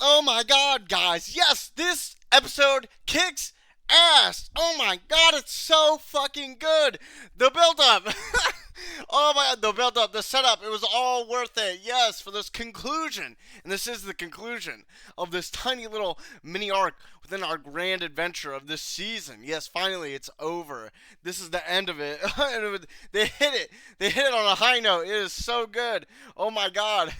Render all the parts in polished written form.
Oh my god, guys. Yes, this episode kicks ass. Oh my god, it's so fucking good. The build up. Oh my god, the build up, the setup, it was all worth it. Yes, for this conclusion. And this is the conclusion of this tiny little mini arc within our grand adventure of this season. Yes, finally it's over. This is the end of it. They hit it. They hit it on a high note. It is so good. Oh my god.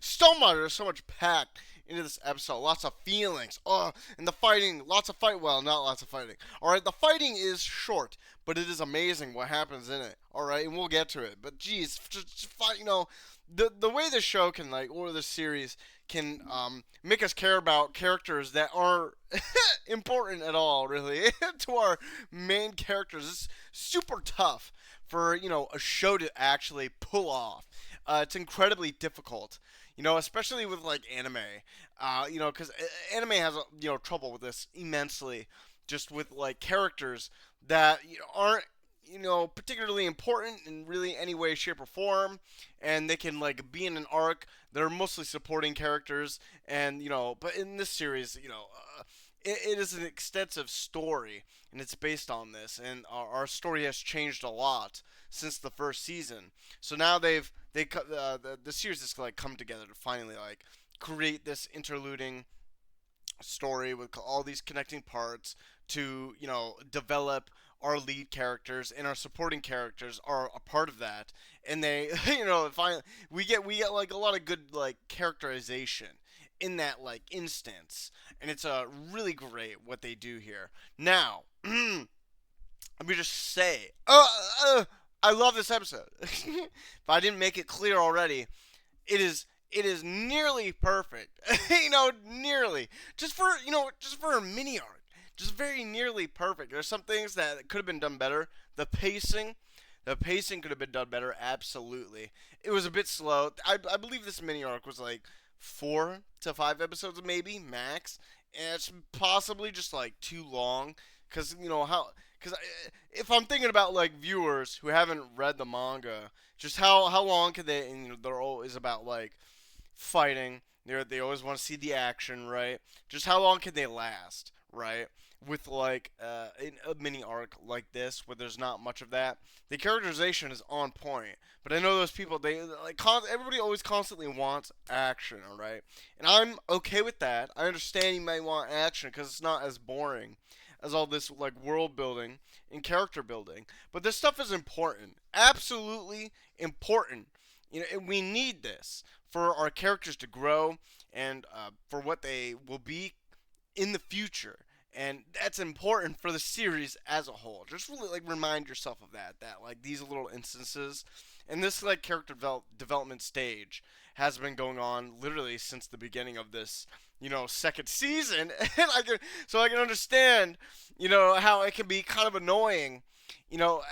So much. There's so much packed into this episode. Lots of feelings. Oh, and the fighting. Lots of fight. Well, not lots of fighting. All right, the fighting is short, but it is amazing what happens in it. All right, and we'll get to it. But geez, just fight. The way the show can or the series can make us care about characters that aren't important at all, really, to our main characters. It's super tough for a show to actually pull off. It's incredibly difficult, especially with anime. Because anime has trouble with this immensely, just with characters that aren't particularly important in really any way, shape, or form, and they can be in an arc. They're mostly supporting characters, and but in this series, it is an extensive story, and it's based on this, and our story has changed a lot since the first season. So now the series has come together to finally create this interluding story with all these connecting parts to develop our lead characters, and our supporting characters are a part of that, and they finally we get a lot of good characterization in that instance, and it's really great what they do here. Now let me just say, I love this episode. If I didn't make it clear already, it is nearly perfect. Nearly. Just for a mini arc. Just very nearly perfect. There's some things that could have been done better. The pacing could have been done better, absolutely. It was a bit slow. I believe this mini arc was 4 to 5 episodes maybe, max. And it's possibly just too long. Because, if I'm thinking about viewers who haven't read the manga, just how long can they, and they're always about fighting. They always want to see the action, right? Just how long can they last, right? With in a mini arc like this, where there's not much of that, the characterization is on point. But I know those people, they everybody always constantly wants action, all right? And I'm okay with that. I understand you might want action because it's not as boring as all this world building and character building. But this stuff is important, absolutely important. And we need this for our characters to grow, and for what they will be in the future. And that's important for the series as a whole. Just really remind yourself of that. That these little instances, and this character development stage has been going on literally since the beginning of this second season. And I can understand how it can be kind of annoying.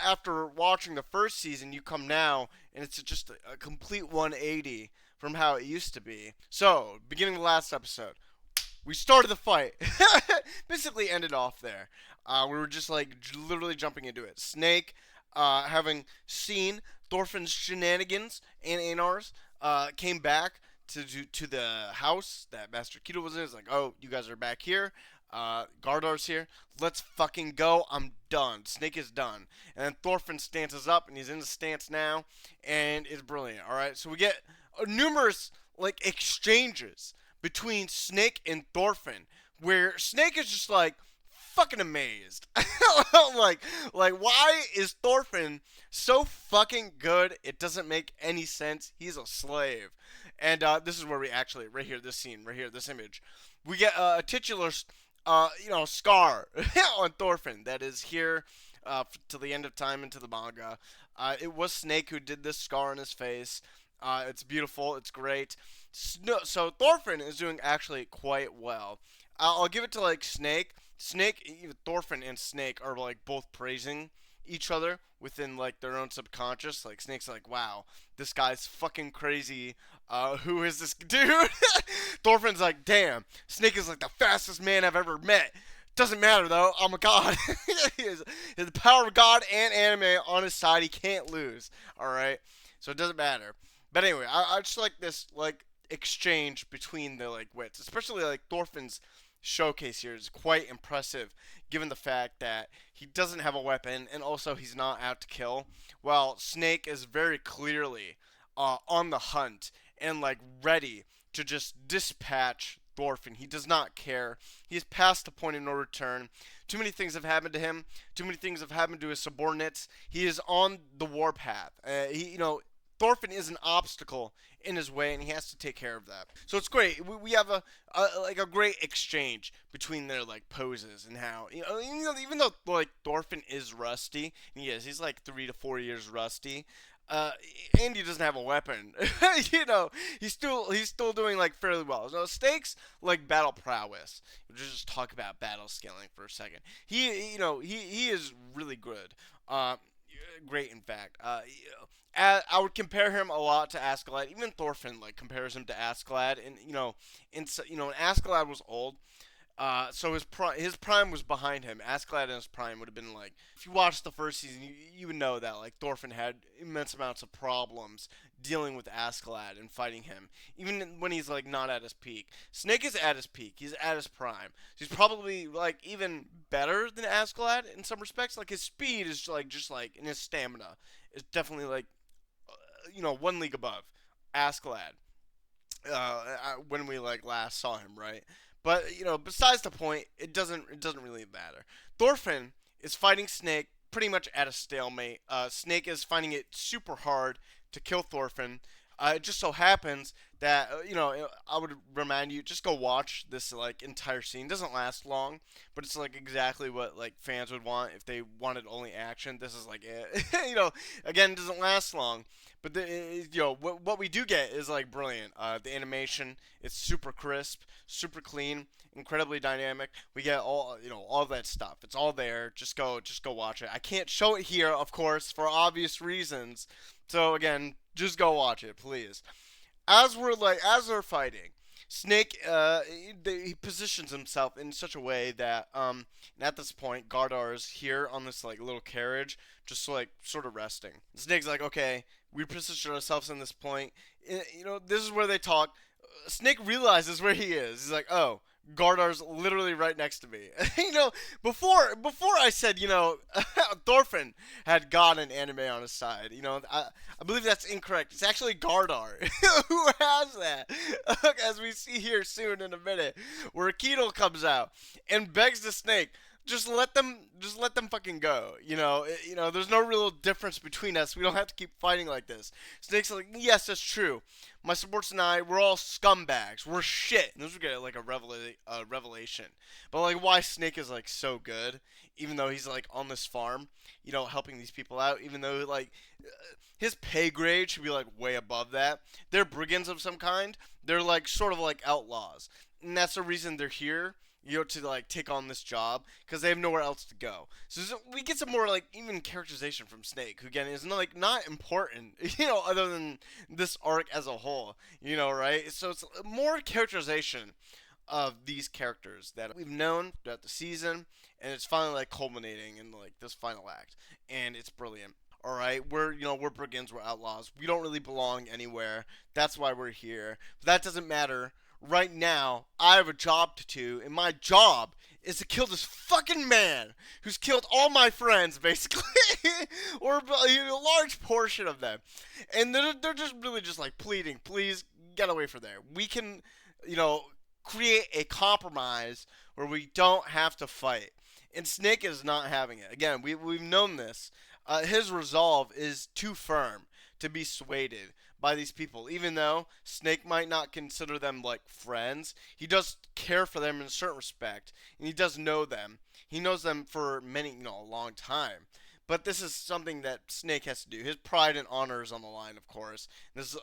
After watching the first season, you come now, and it's just a complete 180 from how it used to be. So, beginning of the last episode, we started the fight. Basically ended off there. We were just literally jumping into it. Snake, having seen Thorfinn's shenanigans and Einar's, came back to the house that Master Keto was in. It's oh, you guys are back here. Gardar's here. Let's fucking go. I'm done. Snake is done. And then Thorfinn stances up, and he's in the stance now, and it's brilliant. All right, so we get numerous exchanges between Snake and Thorfinn, where Snake is just fucking amazed. Why is Thorfinn so fucking good? It doesn't make any sense. He's a slave. And this is where we actually, right here, this scene, right here, this image, we get a titular, scar on Thorfinn that is here till the end of time into the manga. It was Snake who did this scar on his face. It's beautiful. It's great. So Thorfinn is doing actually quite well. I'll give it to Snake. Thorfinn and Snake are both praising each other within their own subconscious. Snake's wow, this guy's fucking crazy. Who is this dude? Thorfinn's damn, Snake is the fastest man I've ever met. Doesn't matter though, I'm a god. He has the power of God and anime on his side. He can't lose. All right, so it doesn't matter. But anyway, I just like this exchange between the like wits, especially like Thorfinn's showcase here is quite impressive given the fact that he doesn't have a weapon and also he's not out to kill, while Snake is very clearly on the hunt and like ready to just dispatch Thorfinn. He does not care. He's past the point of no return. Too many things have happened to him. Too many things have happened to his subordinates. He is on the warpath. Thorfinn is an obstacle in his way, and he has to take care of that. So it's great. We have a great exchange between their like poses and how even though like Thorfinn is rusty, and he's like 3 to 4 years rusty. Uh, Andy doesn't have a weapon. He's still doing like fairly well. So stakes like battle prowess. We'll just talk about battle scaling for a second. He is really good. Great in fact. I would compare him a lot to Askeladd. Even Thorfinn like compares him to Askeladd, and when Askeladd was old, so his prime was behind him. Askeladd in his prime would have been like, if you watched the first season, you would know that like Thorfinn had immense amounts of problems dealing with Askeladd and fighting him, even when he's like not at his peak. Snake is at his peak. He's at his prime. He's probably like even better than Askeladd in some respects. Like his speed is like just like, and his stamina is definitely like, 1 league above Askeladd. When we like last saw him, right? But besides the point, it doesn't really matter. Thorfinn is fighting Snake pretty much at a stalemate. Snake is finding it super hard to kill Thorfinn. It just so happens that I would remind you, just go watch this like entire scene. It doesn't last long, but it's like exactly what like fans would want if they wanted only action. This is like it. Again, it doesn't last long, but what we do get is like brilliant. The animation, it's super crisp, super clean, incredibly dynamic. We get all that stuff. It's all there. Just go watch it. I can't show it here, of course, for obvious reasons. So again, just go watch it, please. As they're fighting, Snake he positions himself in such a way that at this point Gardar is here on this like little carriage, just like sort of resting. Snake's like, okay, we position ourselves in this point. This is where they talk. Snake realizes where he is. He's like, oh, Gardar's literally right next to me. Before I said, Thorfinn had God and anime on his side. I believe that's incorrect. It's actually Gardar who has that. As we see here soon in a minute, where Keto comes out and begs the Snake, just let them fucking go. There's no real difference between us. We don't have to keep fighting like this. Snake's like, yes, that's true. My supports and I, we're all scumbags. We're shit. And this would get like a revelation. But like why Snake is like so good, even though he's like on this farm, helping these people out, even though like his pay grade should be like way above that. They're brigands of some kind. They're like sort of like outlaws. And that's the reason they're here, to like take on this job because they have nowhere else to go. So we get some more like even characterization from Snake, who again is not important, other than this arc as a whole, right? So it's more characterization of these characters that we've known throughout the season, and it's finally like culminating in like this final act, and it's brilliant. All right, we're brigands, we're outlaws. We don't really belong anywhere. That's why we're here. But that doesn't matter. Right now, I have a job to do, and my job is to kill this fucking man who's killed all my friends, basically, or a large portion of them. And they're just really just like pleading, please get away from there. We can, create a compromise where we don't have to fight. And Snake is not having it. Again, we've known this. His resolve is too firm to be swayed by these people. Even though Snake might not consider them like friends, he does care for them in a certain respect, and he does know them. He knows them for a long time. But this is something that Snake has to do. His pride and honor is on the line, of course. This is,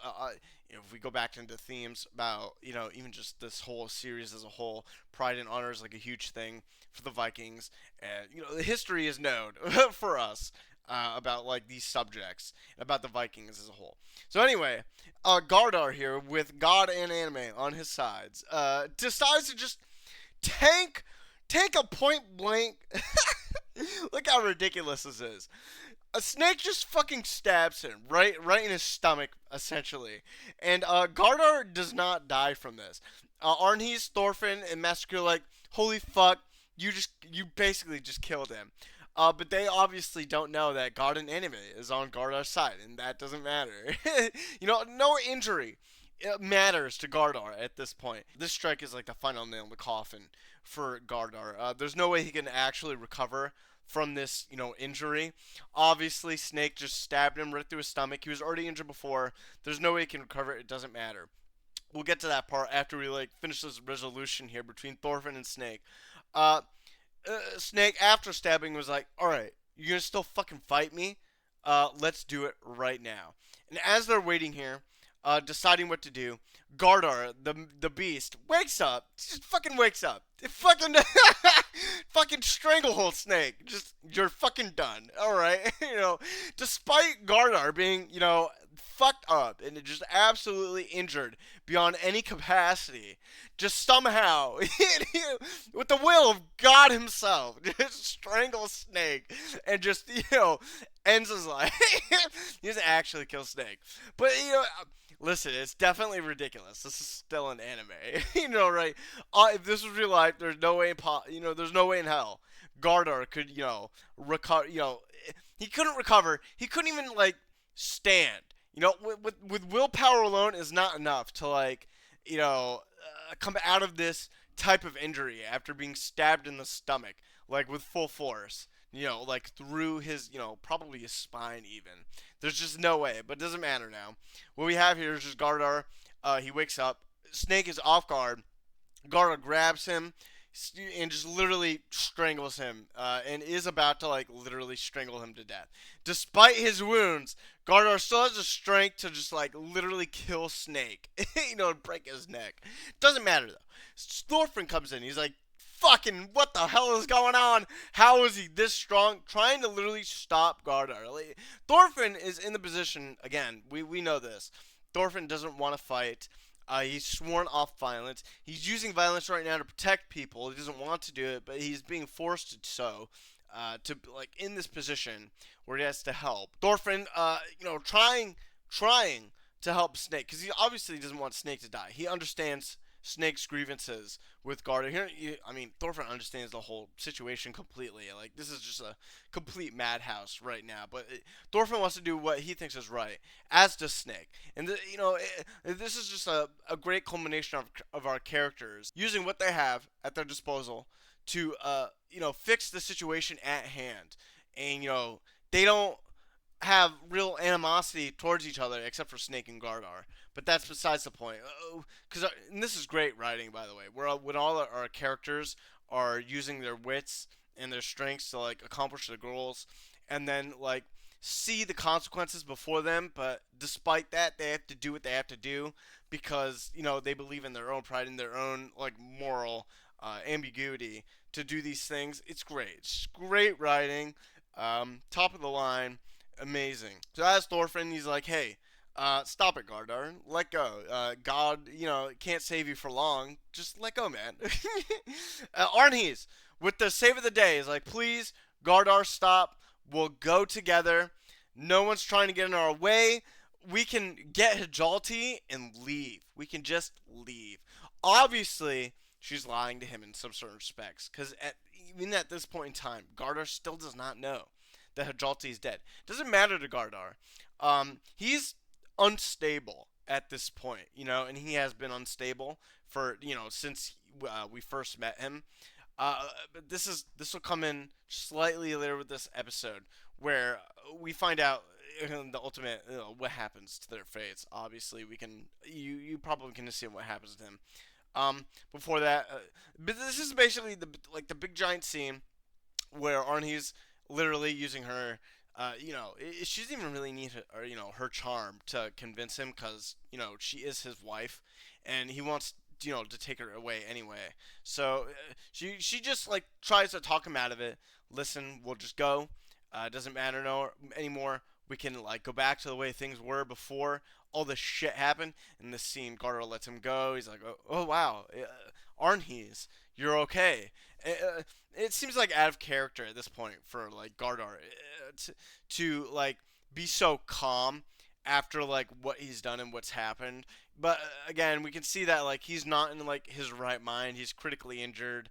if we go back into themes about, even just this whole series as a whole, pride and honor is like a huge thing for the Vikings. And, the history is known for us. About like these subjects, about the Vikings as a whole. So anyway, Gardar here with God and anime on his sides decides to just tank a point blank. Look how ridiculous this is. A snake just fucking stabs him right in his stomach, essentially. And Gardar does not die from this. Arnhes, Thorfinn, and Massacre are like, holy fuck, you basically just killed him. But they obviously don't know that God and Anime is on Gardar's side, and that doesn't matter. No injury it matters to Gardar at this point. This strike is like the final nail in the coffin for Gardar. There's no way he can actually recover from this, injury. Obviously, Snake just stabbed him right through his stomach. He was already injured before. There's no way he can recover. It doesn't matter. We'll get to that part after we finish this resolution here between Thorfinn and Snake. Uh, Snake, after stabbing, was like, all right, you're gonna still fucking fight me? Let's do it right now. And as they're waiting here, deciding what to do, Gardar, the beast, wakes up. Just fucking wakes up. It fucking fucking stranglehold Snake. Just you're fucking done. All right, despite Gardar being fucked up and just absolutely injured beyond any capacity, just somehow, with the will of God himself, just strangles Snake and just, ends his life. He doesn't actually kill Snake. But, listen, it's definitely ridiculous. This is still an anime, right? If this was real life, there's no way there's no way in hell Gardar could, recover. He couldn't recover. He couldn't even stand. With willpower alone is not enough to come out of this type of injury after being stabbed in the stomach with full force. Through his, probably his spine even. There's just no way, but it doesn't matter now. What we have here is just Gardar. He wakes up. Snake is off guard. Gardar grabs him and just literally strangles him, and is about to literally strangle him to death. Despite his wounds, Gardar still has the strength to just literally kill Snake, and break his neck. Doesn't matter though. Thorfinn comes in. He's like, fucking, what the hell is going on? How is he this strong? Trying to literally stop Gardar. Thorfinn is in the position, again, we know this. Thorfinn doesn't want to fight. He's sworn off violence. He's using violence right now to protect people. He doesn't want to do it, but he's being forced to so. In this position where he has to help. Thorfinn, trying to help Snake, because he obviously doesn't want Snake to die. He understands Snake's grievances with Gardar. Thorfinn understands the whole situation completely. This is just a complete madhouse right now. But Thorfinn wants to do what he thinks is right, as does Snake. And this is just a great culmination of our characters using what they have at their disposal to fix the situation at hand. And they don't have real animosity towards each other except for Snake and Gardar. But that's besides the point. And this is great writing, by the way. When all our characters are using their wits and their strengths to accomplish their goals, and then see the consequences before them. But despite that, they have to do what they have to do because they believe in their own pride and their own moral ambiguity to do these things. It's great. It's great writing. Top of the line. Amazing. So as Thorfinn, he's like, hey, stop it, Gardar. Let go. God, can't save you for long. Just let go, man. Arnhes, with the save of the day, is like, please, Gardar, stop. We'll go together. No one's trying to get in our way. We can get Hijalti and leave. We can just leave. Obviously, she's lying to him in some certain respects. Because even at this point in time, Gardar still does not know that Hijalti is dead. Doesn't matter to Gardar. He's unstable at this point, and he has been unstable for, since we first met him. But this will come in slightly later with this episode, where we find out the ultimate what happens to their fates. Obviously, you probably can see what happens to him. Before that, but this is basically the big giant scene where Arnhe's literally using her. She doesn't even really need her charm to convince him, because she is his wife, and he wants to take her away anyway. So she just tries to talk him out of it. Listen, we'll just go. It doesn't matter anymore. We can go back to the way things were before all this shit happened. In this scene, Gardar lets him go. He's like, oh wow, Arnhes, you're okay. It seems like out of character at this point for like Gardar to like be so calm after like what he's done and what's happened. But again, we can see that like he's not in like his right mind. He's critically injured.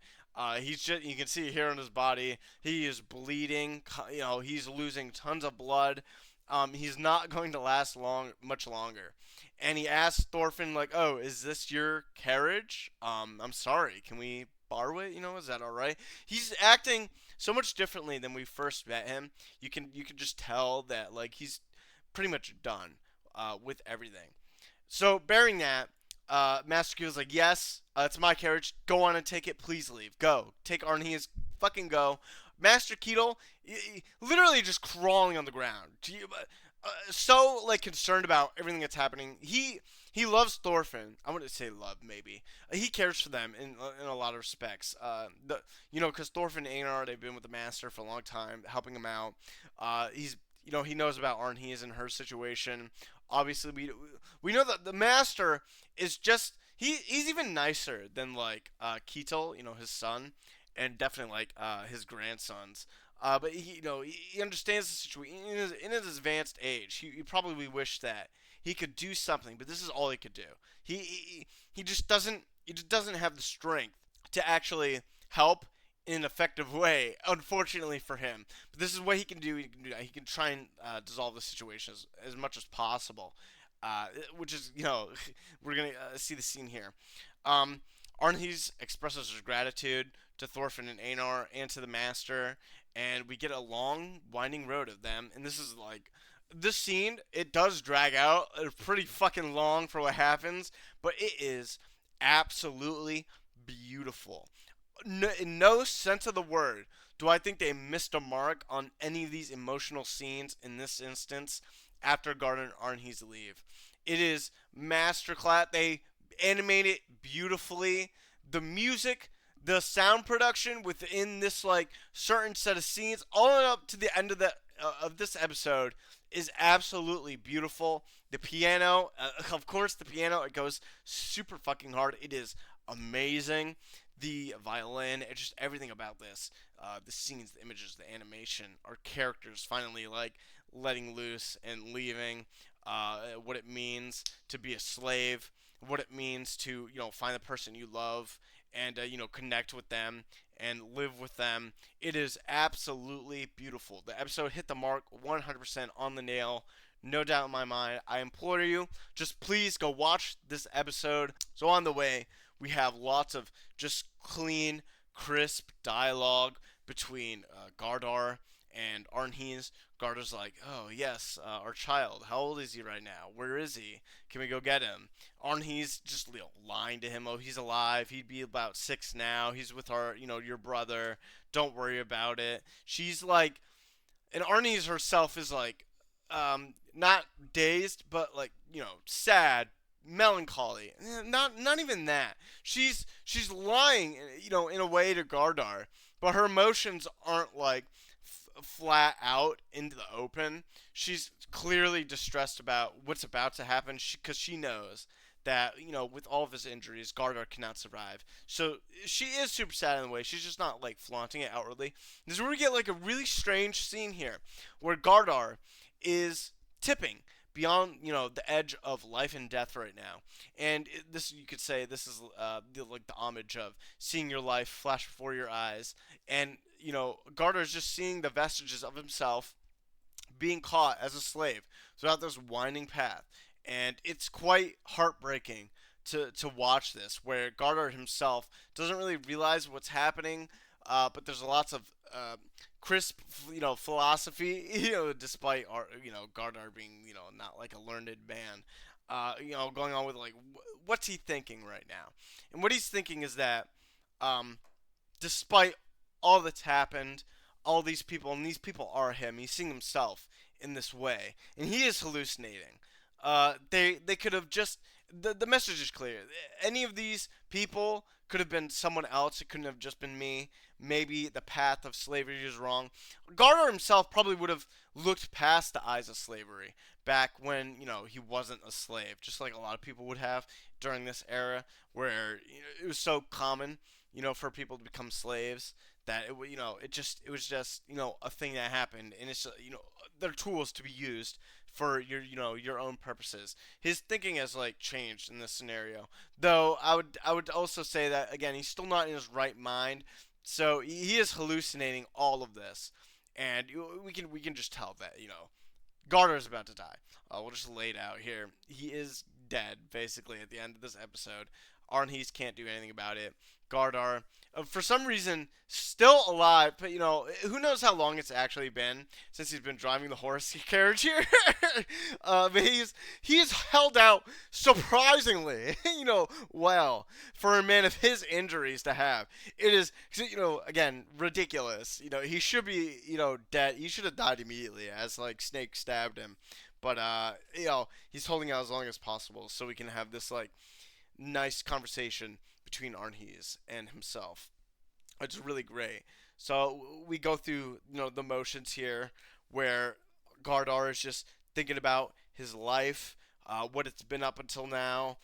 He's just you can see here on his body he is bleeding. He's losing tons of blood. He's not going to last much longer. And he asks Thorfinn like, "Oh, is this your carriage? I'm sorry. Can we borrow it? Is that all right?" He's acting so much differently than we first met him. You can just tell that like he's pretty much done with everything. So bearing that, Master Q was like, "Yes, it's my carriage. Go on and take it. Please leave. Go. Take Arnhi's. Fucking go." Master Keto, literally just crawling on the ground. So like concerned about everything that's happening. He loves Thorfinn. I wouldn't say love, maybe. He cares for them in a lot of respects. Because Thorfinn and Einar, they've been with the Master for a long time, helping him out. He knows about Arnhi's and her situation. Obviously, we know that the Master is just he's even nicer than like Ketil, his son, and definitely like his grandsons. But he understands the situation in his advanced age. He probably wished that he could do something, but this is all he could do. He just doesn't have the strength to actually help in an effective way. Unfortunately for him, but this is what he can do. He can do that. He can try and dissolve the situation as much as possible. Which is we're gonna see the scene here. Um, Arnhes expresses his gratitude to Thorfinn and Einar and to the Master, and we get a long, winding road of them. And this is like this scene. It does drag out. It's pretty fucking long for what happens, but it is absolutely beautiful. No, in no sense of the word do I think they missed a mark on any of these emotional scenes in this instance after Garden and Arnhes leave. It is masterclass. They animate it beautifully. The music, the sound production within this like certain set of scenes, all the way up to the end of this episode, is absolutely beautiful. The piano, of course, the piano, it goes super fucking hard. It is amazing. The violin, it's just everything about this. The scenes, the images, the animation, our characters finally like letting loose and leaving. What it means to be a slave, what it means to find the person you love and connect with them and live with them. It is absolutely beautiful. The episode hit the mark 100% on the nail. No doubt in my mind. I implore you, just please go watch this episode. So on the way, we have lots of just clean, crisp dialogue between Gardar and Arnhes. Gardar's like, "Oh yes, our child. How old is he right now? Where is he? Can we go get him?" Arnhes just lying to him. "Oh, he's alive. He'd be about 6 now. He's with your brother. Don't worry about it." She's like, and Arnhes herself is like, not dazed, but like sad, melancholy. Not even that. She's lying, in a way to Gardar, but her emotions aren't like flat out into the open. She's clearly distressed about what's about to happen because she knows that with all of his injuries, Gardar cannot survive. So she is super sad in a way. She's just not like flaunting it outwardly. This is where we get like a really strange scene here, where Gardar is tipping beyond the edge of life and death right now, and this, you could say, this is the homage of seeing your life flash before your eyes, and Gardar is just seeing the vestiges of himself being caught as a slave throughout this winding path, and it's quite heartbreaking to watch this, where Gardar himself doesn't really realize what's happening, but there's lots of crisp, philosophy, despite Gardar being, not like a learned man, going on with like, what's he thinking right now? And what he's thinking is that, despite all that's happened, all these people, and these people are him, he's seeing himself in this way, and he is hallucinating. They could have just, the message is clear. Any of these people could have been someone else. It couldn't have just been me. Maybe the path of slavery is wrong. Gardner himself probably would have looked past the eyes of slavery back when he wasn't a slave, just like a lot of people would have during this era, where it was so common for people to become slaves. That it was just a thing that happened, and it's they're tools to be used for your own purposes. His thinking has like changed in this scenario, though. I would also say that again, he's still not in his right mind, so he is hallucinating all of this, and we can just tell that Garter is about to die. We'll just lay it out here. He is dead, basically, at the end of this episode. Arnhees can't do anything about it. Gardar, for some reason, still alive, but who knows how long it's actually been since he's been driving the horse carriage here. But he's held out surprisingly, well, for a man of his injuries to have. It is, again, ridiculous. He should be, dead. He should have died immediately as like Snake stabbed him. But he's holding out as long as possible so we can have this like nice conversation between Arnhees and himself. It's really great. So we go through the motions here, where Gardar is just thinking about his life, what it's been up until now,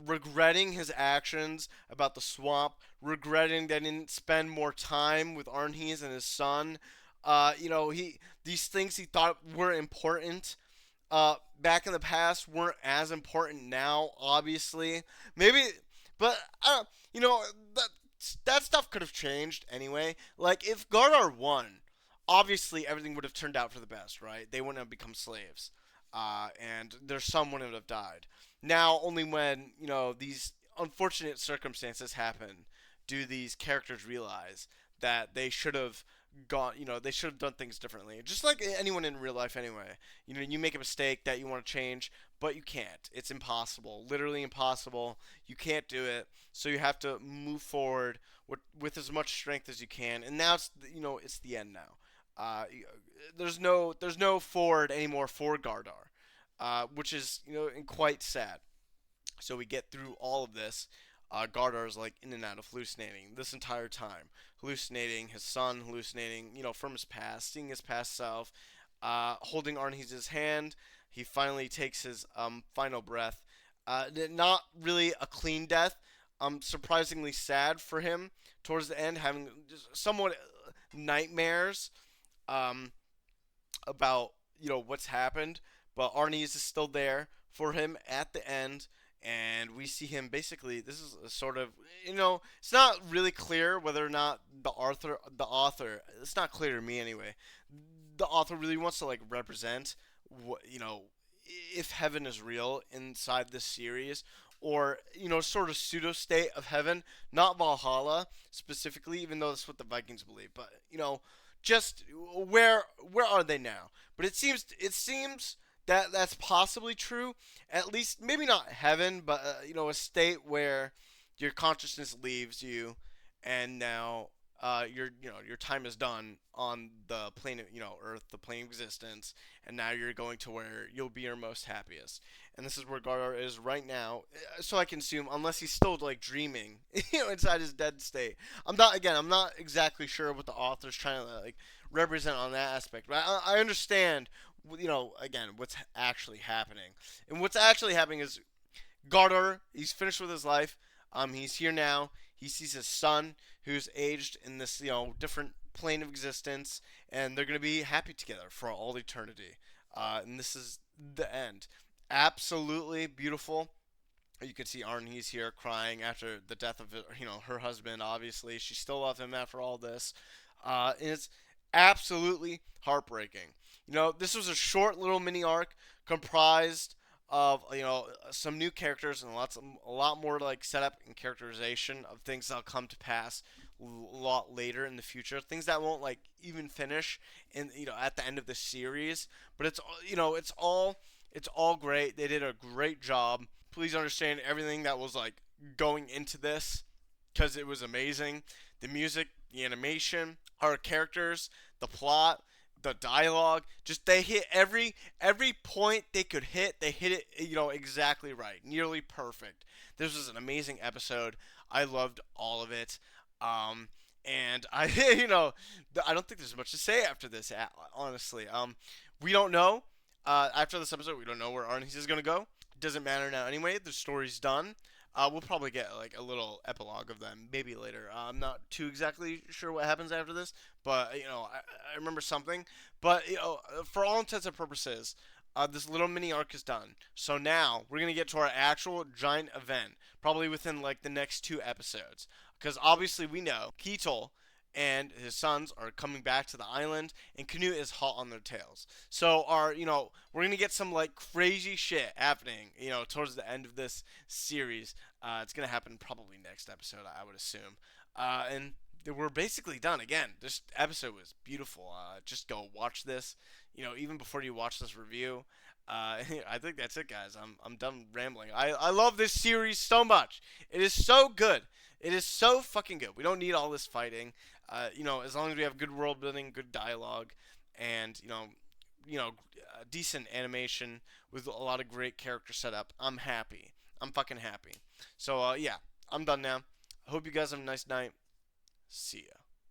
regretting his actions about the swamp, regretting that he didn't spend more time with Arnhees and his son. These things he thought were important back in the past weren't as important now, obviously. Maybe, but that that stuff could have changed anyway. Like if Gardar won, obviously everything would have turned out for the best, right? They wouldn't have become slaves, and their son wouldn't have died. Now, only when these unfortunate circumstances happen do these characters realize that they should have they should have done things differently. Just like anyone in real life anyway. You make a mistake that you want to change, but you can't. It's impossible. Literally impossible. You can't do it. So you have to move forward with as much strength as you can. And now it's the end now. There's no forward anymore for Gardar, which is quite sad. So we get through all of this. Gardar is like in and out of hallucinating this entire time, hallucinating his son, hallucinating from his past, seeing his past self, holding Arnhees' hand. He finally takes his final breath. Not really a clean death. Surprisingly sad for him towards the end, having just somewhat nightmares um, about what's happened. But Arnhees is still there for him at the end, and we see him basically. This is a sort of it's not really clear whether or not the author, it's not clear to me anyway. The author really wants to like represent what if heaven is real inside this series, or sort of pseudo state of heaven, not Valhalla specifically, even though that's what the Vikings believe, but just where are they now? But it seems that that's possibly true. At least maybe not heaven, but a state where your consciousness leaves you, and now your time is done on the plane of Earth, the plane of existence, and now you're going to where you'll be your most happiest. And this is where Gardar is right now. So I can assume, unless he's still like dreaming, inside his dead state. I'm not exactly sure what the author's trying to like represent on that aspect, but I understand again, what's actually happening. And what's actually happening is Gardar, he's finished with his life. He's here now. He sees his son, who's aged in this, different plane of existence, and they're gonna be happy together for all eternity. And this is the end. Absolutely beautiful. You can see Arnhees here crying after the death of her husband. Obviously, she still loved him after all this, and it's absolutely heartbreaking. This was a short little mini arc comprised of some new characters and a lot more like setup and characterization of things that'll come to pass a lot later in the future. Things that won't like even finish in at the end of the series. But it's all great. They did a great job. Please understand everything that was like going into this, because it was amazing. The music, the animation, our characters, the plot, the dialogue, just they hit every point they could hit. They hit it, exactly right, nearly perfect. This was an amazing episode. I loved all of it. And I, I don't think there's much to say after this. Honestly, we don't know. After this episode, we don't know where Arnhees is gonna go. It doesn't matter now anyway. The story's done. We'll probably get like a little epilogue of them maybe later. I'm not too exactly sure what happens after this, but I remember something. But for all intents and purposes, this little mini arc is done. So now we're gonna get to our actual giant event, probably within like the next 2 episodes, because obviously we know Keetle and his sons are coming back to the island, and Canute is hot on their tails. So we're gonna get some like crazy shit happening, towards the end of this series. It's gonna happen probably next episode, I would assume. And we're basically done. Again, this episode was beautiful. Just go watch this. Even before you watch this review. I think that's it, guys. I'm done rambling. I love this series so much. It is so good. It is so fucking good. We don't need all this fighting. As long as we have good world building, good dialogue, and decent animation with a lot of great character setup, I'm happy. I'm fucking happy. So yeah, I'm done now. I hope you guys have a nice night. See ya.